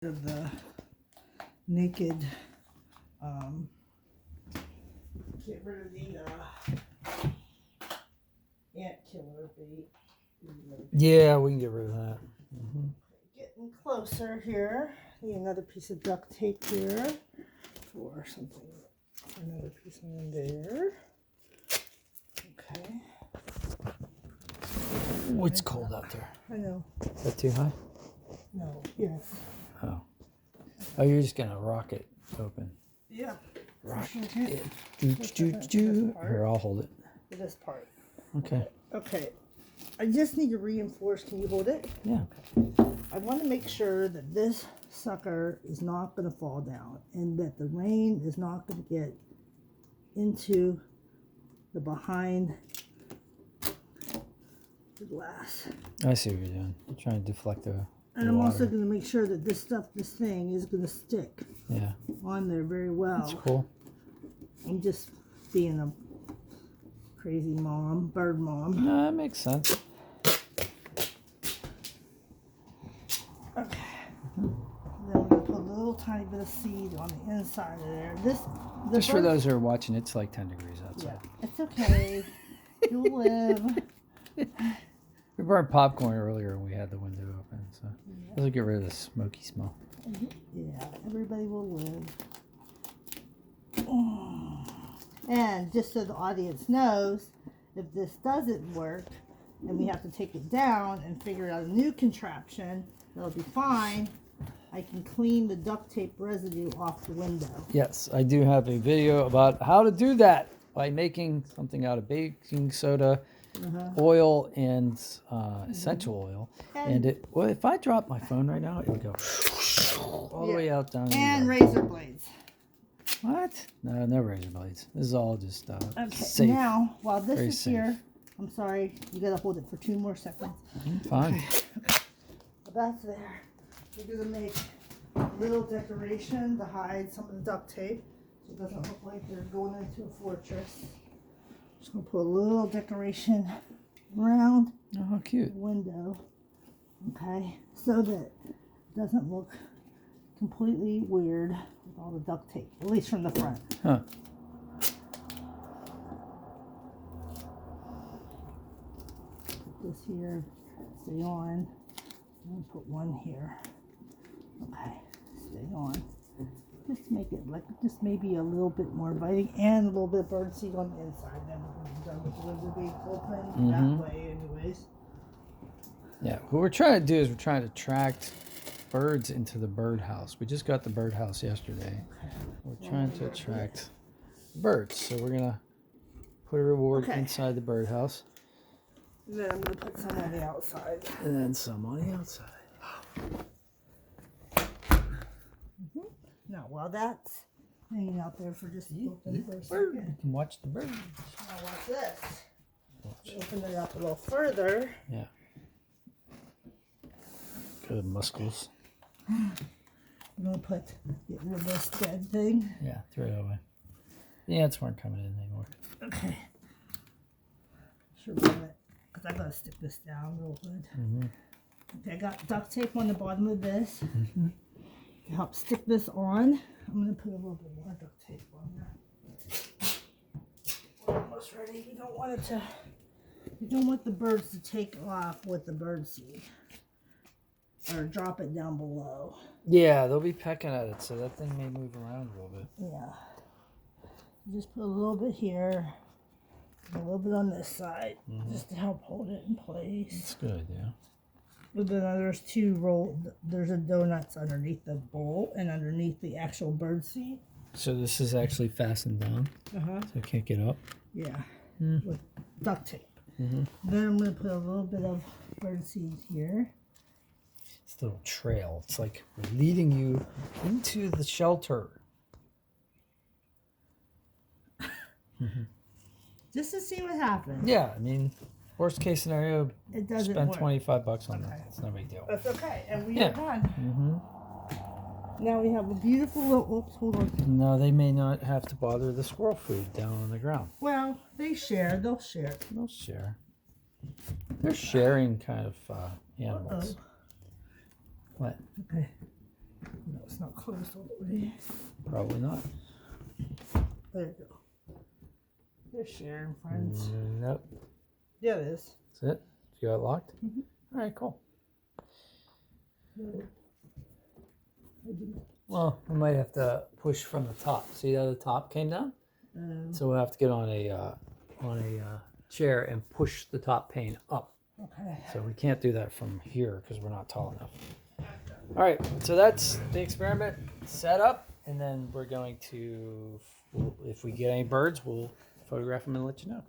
of the naked, get rid of the ant killer bait. Yeah, we can get rid of that. Getting closer here. Need another piece of duct tape here for something. Another piece in there. Okay. Oh, it's cold out there. I know. Is that too high? No. Yes. Oh. Oh, you're just gonna rock it open. Yeah. Rock Okay. it. Here, I'll hold it. For this part. Okay. Okay. I just need to reinforce. Can you hold it? Yeah. I want to make sure that this sucker is not going to fall down and that the rain is not going to get into the behind the glass. I see what you're doing. You're trying to deflect the And I'm water. also going to make sure that this thing is going to stick Yeah. on there very well. That's cool. I'm just being a crazy mom, bird mom. No, that makes sense. Okay. Then we're going to put a little tiny bit of seed on the inside of there. Just for those who are watching, it's like 10 degrees outside. Yeah, it's okay. You'll live. We burned popcorn earlier when we had the window open, so let's get rid of the smoky smell. Yeah, everybody will live. And just so the audience knows, if this doesn't work and we have to take it down and figure out a new contraption, that'll be fine. I can clean the duct tape residue off the window. Yes, I do have a video about how to do that by making something out of baking soda, oil, and essential oil. And well, if I drop my phone right now, it would go all the way out down. And razor blades. What? No, no razor blades. This is all just Okay, safe. now, while this Very is safe. here, I'm sorry, you gotta hold it for 2 more seconds. Fine. But that's there. We're gonna make a little decoration to hide some of the duct tape so it doesn't look like they're going into a fortress. Just gonna put a little decoration around Oh, how cute. the window, okay, so that it doesn't look completely weird with all the duct tape, at least from the front. Huh. Put this here, stay on. I'm gonna put one here. Okay, stay on. Just make it like just maybe a little bit more inviting and a little bit of birdseed on the inside. Then we're gonna be done with the window being open that way, anyways. Yeah, what we're trying to do is we're trying to attract birds into the birdhouse. We just got the birdhouse yesterday. We're trying to attract birds, so we're gonna put a reward inside the birdhouse, And then I'm gonna put some on the outside. and then some on the outside. Now, while that's hanging out there for just open for a You second, can watch the birds. now watch this. Open it up a little further. Yeah. Good muscles. I'm gonna get rid of this dead thing. Yeah, throw it away. The ants weren't coming in anymore. Okay. Should run it because I gotta stick this down real good. Okay, I got duct tape on the bottom of this to help stick this on. I'm gonna put a little bit more duct tape on there. We're almost ready. You don't want it to. You don't want the birds to take off with the birdseed or drop it down below. Yeah, they'll be pecking at it, so that thing may move around a little bit. Yeah. Just put a little bit here, and a little bit on this side, just to help hold it in place. It's good, yeah. But then there's there's a donuts underneath the bowl and underneath the actual bird seed. So this is actually fastened down, so it can't get up. Yeah, with duct tape. Then I'm gonna put a little bit of bird seed here. It's a little trail. It's like we're leading you into the shelter. Just to see what happens. Yeah, I mean, worst case scenario, It doesn't spend work. $25 on that. It's no big deal. That's okay, and we Yeah. are done. Now we have a beautiful little, oops, hold on. No, they may not have to bother the squirrel food down on the ground. Well, they'll share. They'll share. They're sharing kind of animals. What? Okay. closed all the way. Probably not. There you go. You're sharing, friends. Nope. Yeah, it is. That's it? You got it locked? All right, cool. Well, we might have to push from the top. See how the top came down? So we'll have to get on a chair and push the top pane up. Okay. So we can't do that from here because we're not tall enough. All right, so that's the experiment set up, and then we're going to, if we get any birds, we'll photograph them and let you know.